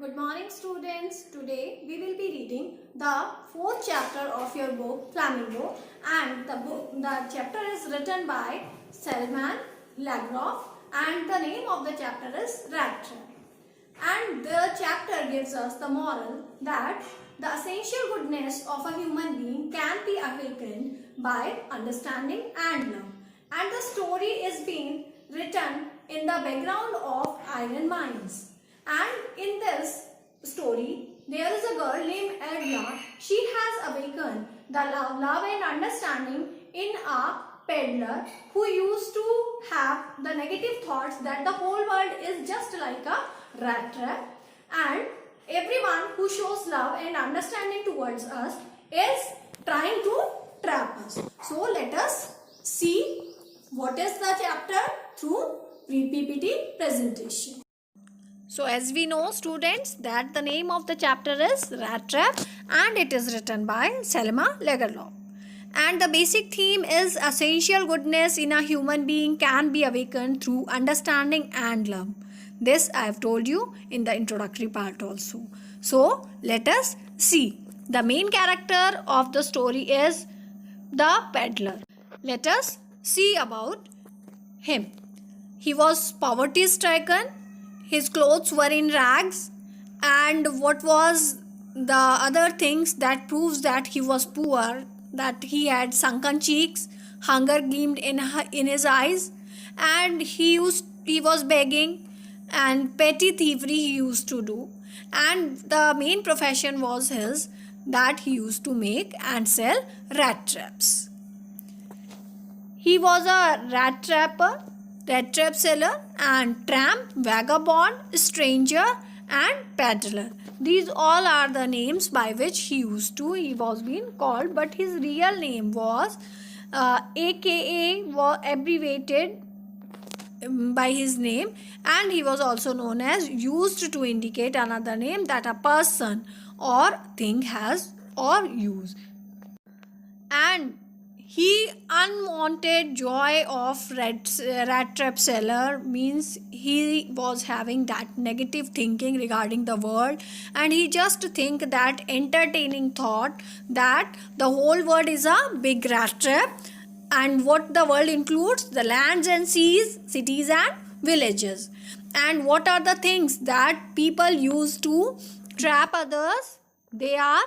Good morning students. Today we will be reading the fourth chapter of your book Flamingo, and the chapter is written by Selman Lagroff, and the name of the chapter is Rat Trap. And the chapter gives us the moral that the essential goodness of a human being can be awakened by understanding and love. And the story is being written in the background of iron mines. And in this story, there is a girl named Edla. She has awakened the love and understanding in a peddler who used to have the negative thoughts that the whole world is just like a rat trap, and everyone who shows love and understanding towards us is trying to trap us. So let us see what is the chapter through PPT presentation. So as we know students that the name of the chapter is Rat Trap, and it is written by Selma Lagerlof. And the basic theme is essential goodness in a human being can be awakened through understanding and love. This I have told you in the introductory part also. So let us see. The main character of the story is the peddler. Let us see about him. He was poverty stricken. His clothes were in rags, and what was the other things that proves that he was poor, that he had sunken cheeks, hunger gleamed in his eyes, and he was begging, and petty thievery he used to do, and the main profession was his, that he used to make and sell rat traps. He was a rat trapper, rat trap seller, and tramp, vagabond, stranger, and peddler. These all are the names by which he was being called, but his real name was AKA was abbreviated by his name, and he was also known as used to indicate another name that a person or thing has or use. And he unwanted joy of rat trap seller, means he was having that negative thinking regarding the world, and he just think that entertaining thought that the whole world is a big rat trap, and what the world includes the lands and seas, cities and villages, and what are the things that people use to trap others. They are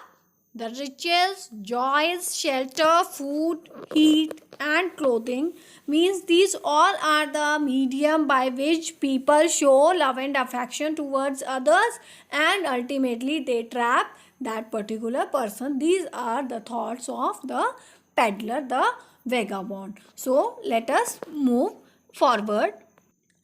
the riches, joys, shelter, food, heat, and clothing, means these all are the medium by which people show love and affection towards others, and ultimately they trap that particular person. These are the thoughts of the peddler, the vagabond. So let us move forward.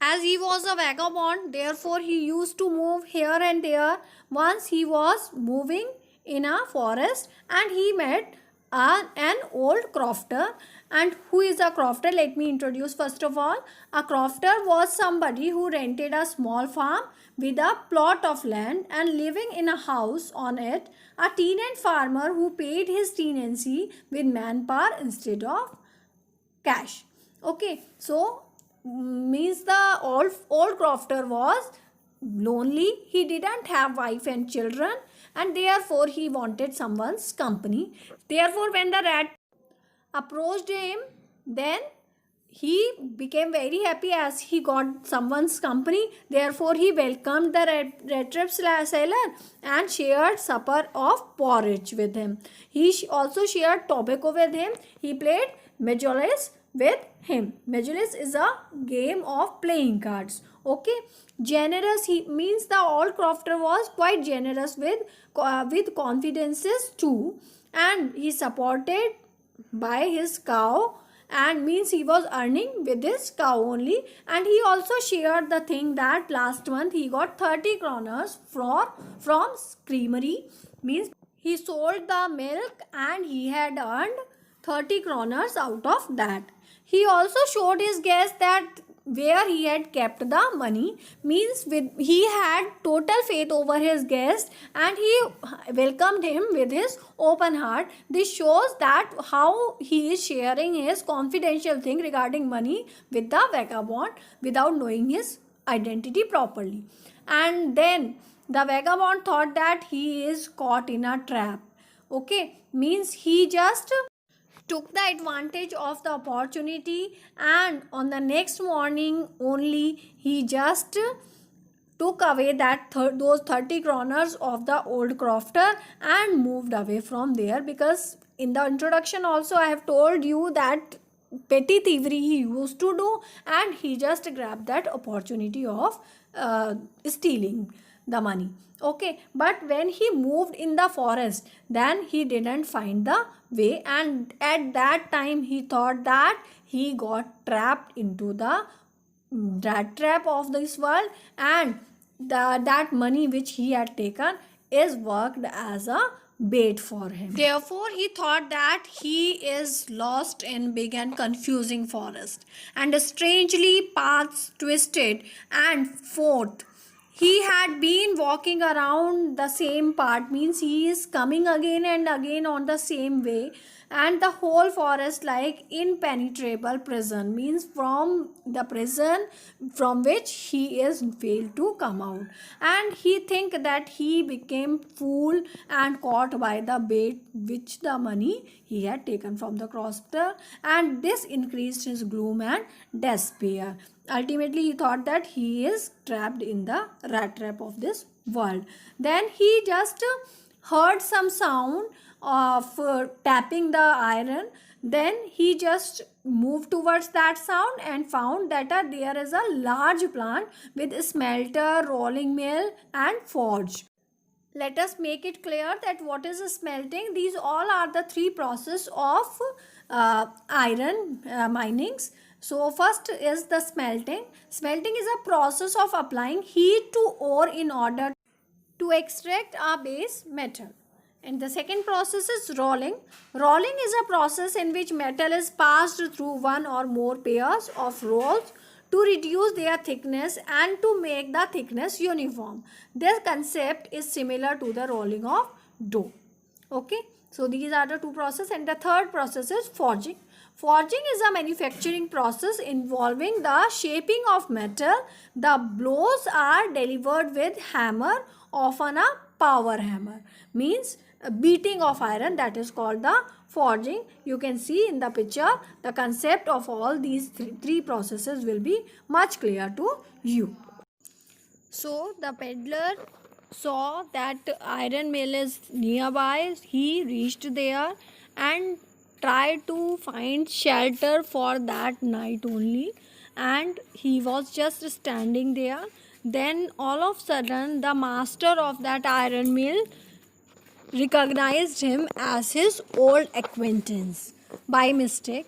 As he was a vagabond, therefore he used to move here and there. Once he was moving in a forest, and he met an old crofter. And who is a crofter? Let me introduce first of all. A crofter was somebody who rented a small farm with a plot of land, and living in a house on it, a tenant farmer who paid his tenancy with manpower instead of cash. Okay, so means the old crofter was lonely. He didn't have wife and children, and therefore he wanted someone's company. Therefore when the rat approached him, then he became very happy as he got someone's company. Therefore he welcomed the rat trap seller and shared supper of porridge with him. He also shared tobacco with him. He played majolais with him. Majolais is a game of playing cards. Okay, generous, he means the old crofter was quite generous with confidences too, and he supported by his cow, and means he was earning with his cow only. And he also shared the thing that last month he got 30 kroners from creamery, means he sold the milk and he had earned 30 kroners out of that. He also showed his guest that where he had kept the money, means he had total faith over his guest, and he welcomed him with his open heart. This shows that how he is sharing his confidential thing regarding money with the vagabond without knowing his identity properly. And then the vagabond thought that he is caught in a trap. Okay, means he just took the advantage of the opportunity, and on the next morning only he just took away those 30 kroners of the old crofter and moved away from there, because in the introduction also I have told you that petty thievery he used to do, and he just grabbed that opportunity of stealing the money. Okay, but when he moved in the forest, then he didn't find the way, and at that time he thought that he got trapped into the rat trap of this world, and that money which he had taken is worked as a bait for him. Therefore, he thought that he is lost in big and confusing forest, and strangely paths twisted and forth. He had been walking around the same path, means he is coming again and again on the same way, and the whole forest like impenetrable prison, means from the prison from which he is failed to come out, and he think that he became fool and caught by the bait which the money he had taken from the crofter, and this increased his gloom and despair. Ultimately he thought that he is trapped in the rat trap of this world. Then he just heard some sound of tapping the iron. Then he just moved towards that sound and found that there is a large plant with smelter, rolling mill and forge. Let us make it clear that what is smelting. These all are the three process of iron minings. So first is the smelting. Smelting is a process of applying heat to ore in order to extract a base metal. And the second process is rolling. Rolling is a process in which metal is passed through one or more pairs of rolls to reduce their thickness and to make the thickness uniform. This concept is similar to the rolling of dough. Okay, so these are the two processes, and the third process is forging. Forging is a manufacturing process involving the shaping of metal. The blows are delivered with hammer, often a power hammer, means beating of iron, that is called the forging. You can see in the picture the concept of all these three processes will be much clear to you. So the peddler saw that iron mill is nearby. He reached there and tried to find shelter for that night only, and he was just standing there. Then all of a sudden the master of that iron mill recognized him as his old acquaintance by mistake.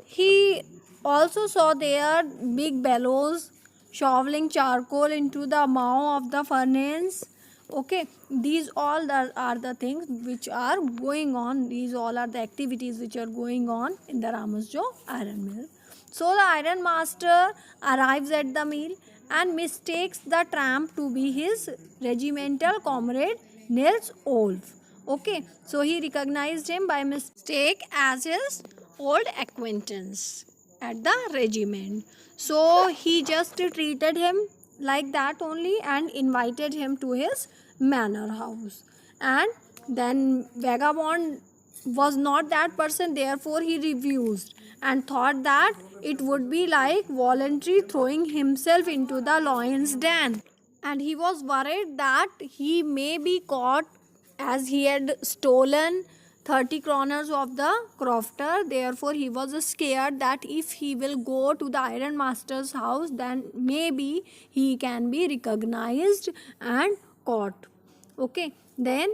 He also saw there big bellows shoveling charcoal into the mouth of the furnace. Okay, these all are the things which are going on. These all are the activities which are going on in the Ramusjo iron mill. So the iron master arrives at the mill and mistakes the tramp to be his regimental comrade Nils Olf. Okay, so he recognized him by mistake as his old acquaintance at the regiment. So he just treated him like that only and invited him to his manor house. And then vagabond was not that person, therefore he refused and thought that it would be like voluntary throwing himself into the lion's den. And he was worried that he may be caught, as he had stolen 30 kroners of the crofter. Therefore he was scared that if he will go to the iron master's house, then maybe he can be recognized and caught. Okay, then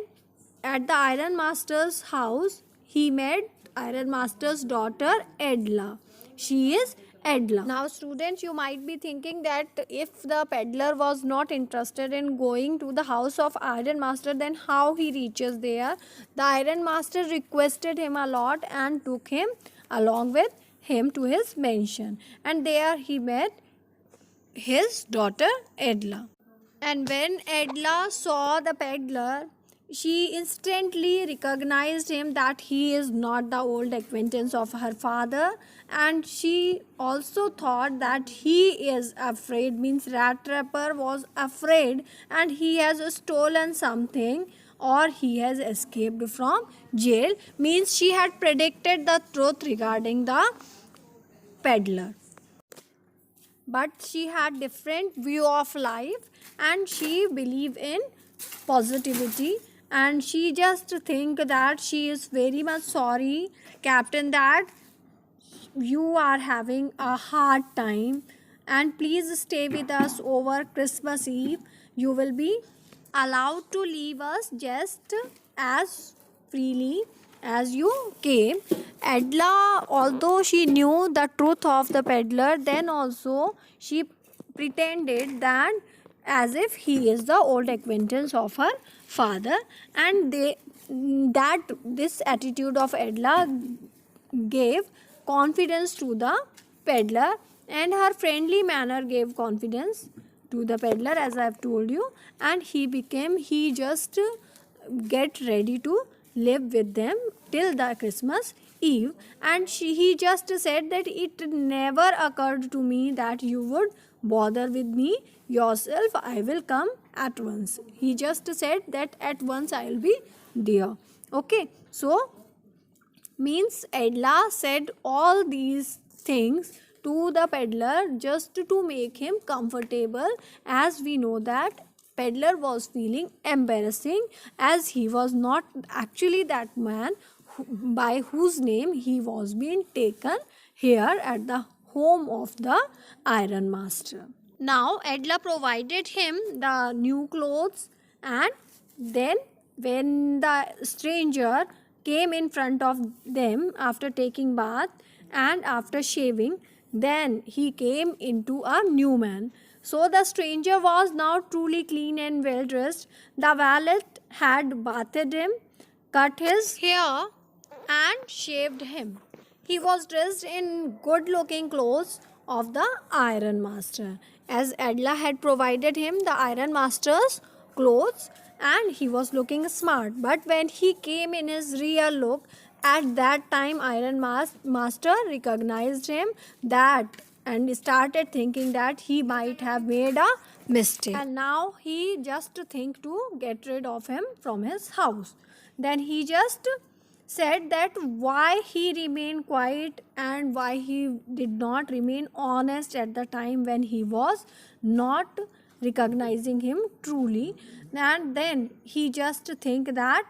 at the iron master's house he met iron master's daughter Edla. She is Edla. Now students, you might be thinking that if the peddler was not interested in going to the house of iron master, then how he reaches there? The iron master requested him a lot and took him along with him to his mansion, and there he met his daughter Edla. And when Edla saw the peddler, she instantly recognized him that he is not the old acquaintance of her father, and she also thought that he is afraid, means Rat Trapper was afraid and he has stolen something or he has escaped from jail, means she had predicted the truth regarding the peddler. But she had different view of life and she believed in positivity, and she just think that she is very much sorry, captain, that you are having a hard time, and please stay with us over Christmas Eve. You will be allowed to leave us just as freely as you came. Edla, although she knew the truth of the peddler, then also she pretended that as if he is the old acquaintance of her father, and that this attitude of Edla gave confidence to the peddler, and her friendly manner gave confidence to the peddler, as I have told you, and he just get ready to live with them till the Christmas Eve. And he just said that it never occurred to me that you would bother with me yourself. I will come at once. He just said that at once I will be there. Okay, so means Edla said all these things to the peddler just to make him comfortable, as we know that peddler was feeling embarrassing as he was not actually that man by whose name he was being taken here at the home of the Iron Master. Now Edla provided him the new clothes, and then when the stranger came in front of them after taking bath and after shaving, then he came into a new man. So the stranger was now truly clean and well dressed. The valet had bathed him, cut his hair, and shaved him. He was dressed in good looking clothes of the Iron Master, as Edla had provided him the Iron Master's clothes, and he was looking smart. But when he came in his real look, at that time Iron Master recognized him that and started thinking that he might have made a mistake, and now he just think to get rid of him from his house. Then he just said that why he remained quiet and why he did not remain honest at the time when he was not recognizing him truly. And then he just think that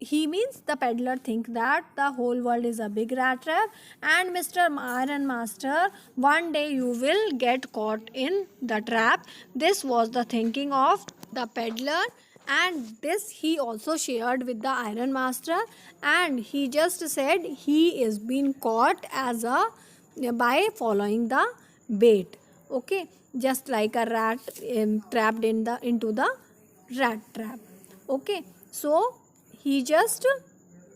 he means the peddler think that the whole world is a big rat trap, and Mr. Iron Master, one day you will get caught in the trap. This was the thinking of the peddler, and this he also shared with the Iron Master, and he just said he is being caught as a by following the bait. Okay, just like a rat trapped in the into the rat trap. Okay, so he just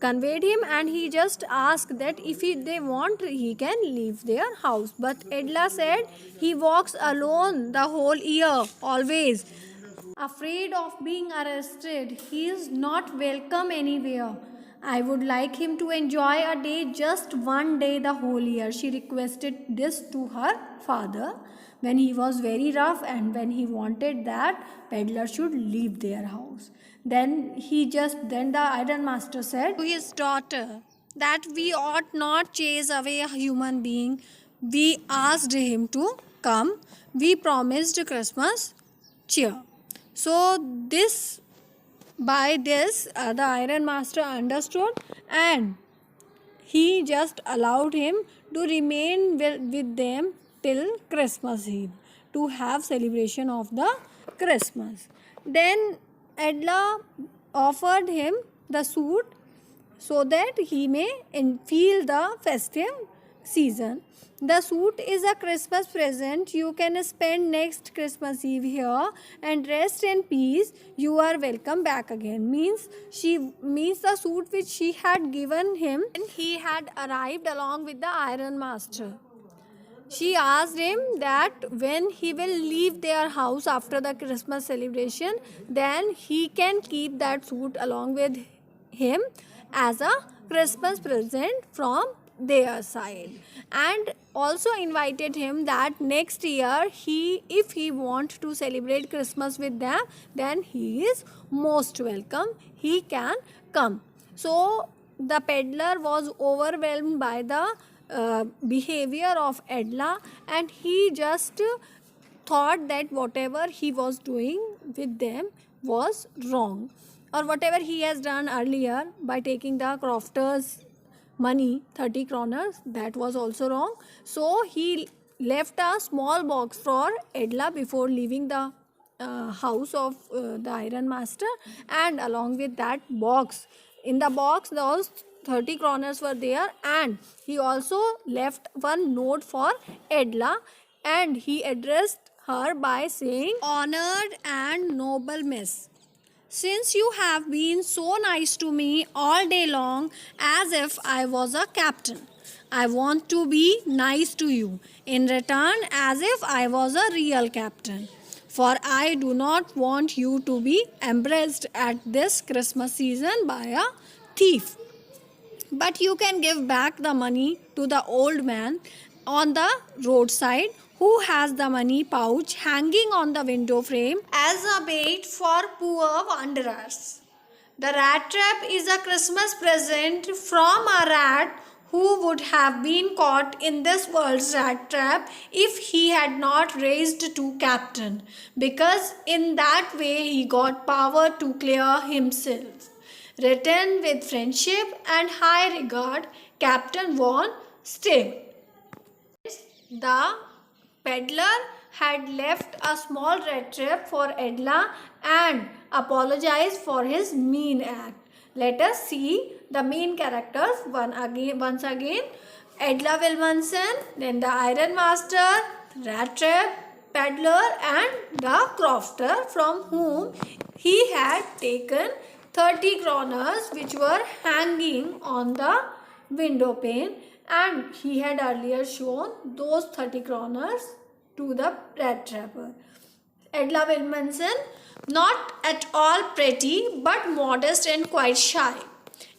conveyed him, and he just asked that if they want he can leave their house. But Edla said he walks alone the whole year, always afraid of being arrested. He is not welcome anywhere. I would like him to enjoy a day, just one day the whole year. She requested this to her father when he was very rough and when he wanted that peddler should leave their house. Then the Iron Master said to his daughter that we ought not chase away a human being. We asked him to come. We promised Christmas cheer. So by this the Iron Master understood, and he just allowed him to remain with them till Christmas Eve to have celebration of the Christmas. Then Edla offered him the suit so that he may feel the festive season. The suit is a Christmas present. You can spend next Christmas Eve here and rest in peace. You are welcome back again. Means the suit which she had given him, and he had arrived along with the Iron Master. She asked him that when he will leave their house after the Christmas celebration, then he can keep that suit along with him as a Christmas present from their side, and also invited him that next year if he want to celebrate Christmas with them, then he is most welcome, he can come. So the peddler was overwhelmed by the behavior of Edla, and he just thought that whatever he was doing with them was wrong, or whatever he has done earlier by taking the crofters money 30 kroners, that was also wrong. So he left a small box for Edla before leaving the house of the iron master, and along with that box, in the box those 30 kroners were there, and he also left one note for Edla, and he addressed her by saying, "Honored and noble miss, since you have been so nice to me all day long as if I was a captain, I want to be nice to you in return as if I was a real captain. For I do not want you to be embraced at this Christmas season by a thief. But you can give back the money to the old man on the roadside who has the money pouch hanging on the window frame as a bait for poor wanderers. The rat trap is a Christmas present from a rat who would have been caught in this world's rat trap if he had not raised to captain, because in that way he got power to clear himself. Written with friendship and high regard, Captain von Stave." The peddler had left a small red trap for Edla and apologized for his mean act. Let us see the main characters once again. Edla Wilmanson, then the Iron Master, rat trap, peddler, and the crofter from whom he had taken 30 kroners which were hanging on the window pane, and he had earlier shown those 30 kroners to the rat trapper. Edla Wilmanson, not at all pretty but modest and quite shy,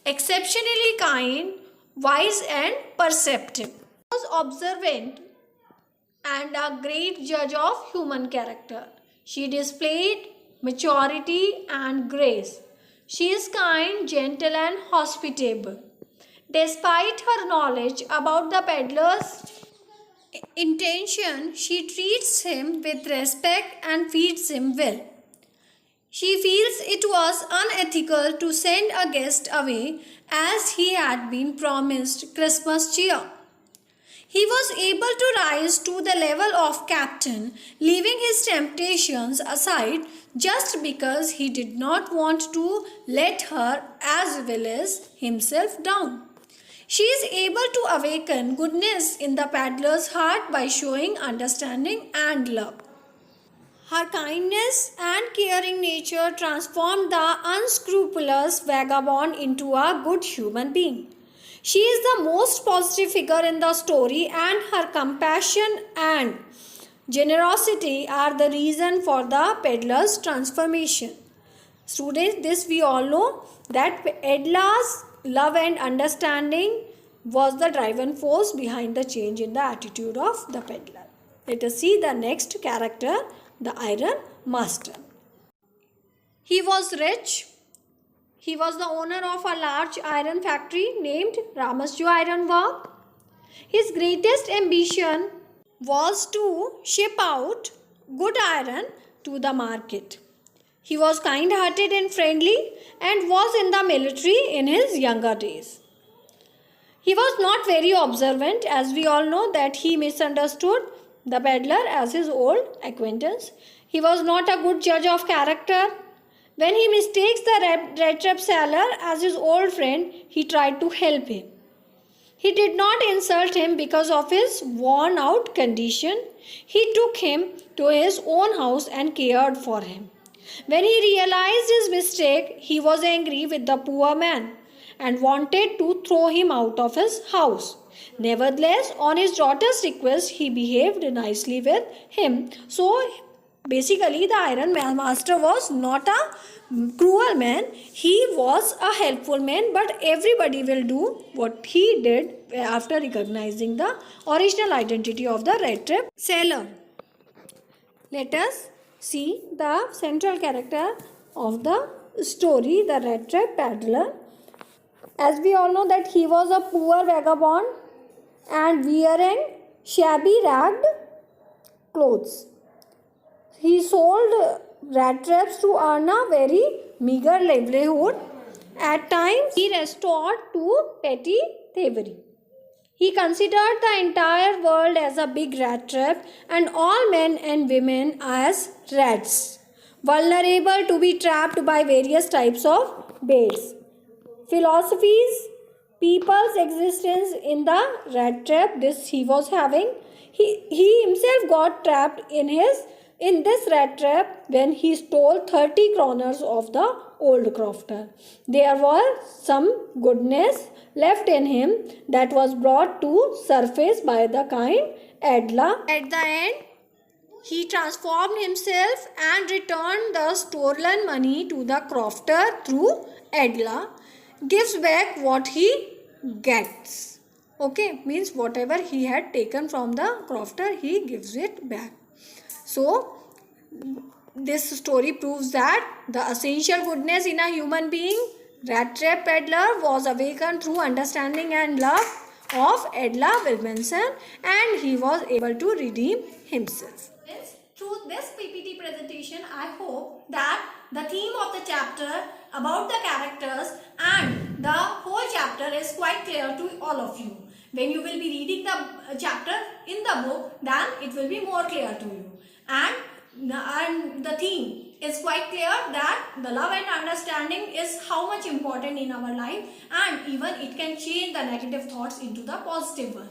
exceptionally kind, wise and perceptive. She was observant and a great judge of human character. She displayed maturity and grace. She is kind, gentle and hospitable. Despite her knowledge about the peddler's intention, she treats him with respect and feeds him well. She feels it was unethical to send a guest away as he had been promised Christmas cheer. He was able to rise to the level of captain, leaving his temptations aside just because he did not want to let her as well as himself down. She is able to awaken goodness in the peddler's heart by showing understanding and love. Her kindness and caring nature transformed the unscrupulous vagabond into a good human being. She is the most positive figure in the story, and her compassion and generosity are the reason for the peddler's transformation. Students, this we all know that Edla's love and understanding was the driving force behind the change in the attitude of the peddler. Let us see the next character, the Iron Master. He was rich. He was the owner of a large iron factory named Ramasju Iron Work. His greatest ambition was to ship out good iron to the market. He was kind-hearted and friendly and was in the military in his younger days. He was not very observant, as we all know that he misunderstood the peddler as his old acquaintance. He was not a good judge of character. When he mistakes the red trap seller as his old friend, he tried to help him. He did not insult him because of his worn out condition. He took him to his own house and cared for him. When he realized his mistake, he was angry with the poor man and wanted to throw him out of his house. Nevertheless, on his daughter's request, he behaved nicely with him. So, basically, the Iron Master was not a cruel man. He was a helpful man, but everybody will do what he did after recognizing the original identity of the Red Trap sailor. Let us see the central character of the story, the Red Trap Paddler. As we all know that he was a poor vagabond and wearing shabby ragged clothes. He sold rat traps to earn a very meager livelihood. At times, he resorted to petty thievery. He considered the entire world as a big rat trap and all men and women as rats, vulnerable to be trapped by various types of baits. Philosophies, people's existence in the rat trap this he was having. He himself got trapped in this rat trap when he stole 30 kroners of the old crofter. There was some goodness left in him that was brought to surface by the kind Edla. At the end, he transformed himself and returned the stolen money to the crofter through Edla. Gives back what he gets. Okay, means whatever he had taken from the crofter, he gives it back. So, this story proves that the essential goodness in a human being, Rat Trap Peddler, was awakened through understanding and love of Edla Williamson, and he was able to redeem himself. Through this PPT presentation, I hope that the theme of the chapter about the characters and the whole chapter is quite clear to all of you. When you will be reading the chapter in the book, then it will be more clear to you. And the theme is quite clear that the love and understanding is how much important in our life, and even it can change the negative thoughts into the positive one.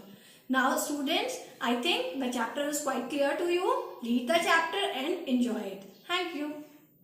Now students, I think the chapter is quite clear to you. Read the chapter and enjoy it. Thank you.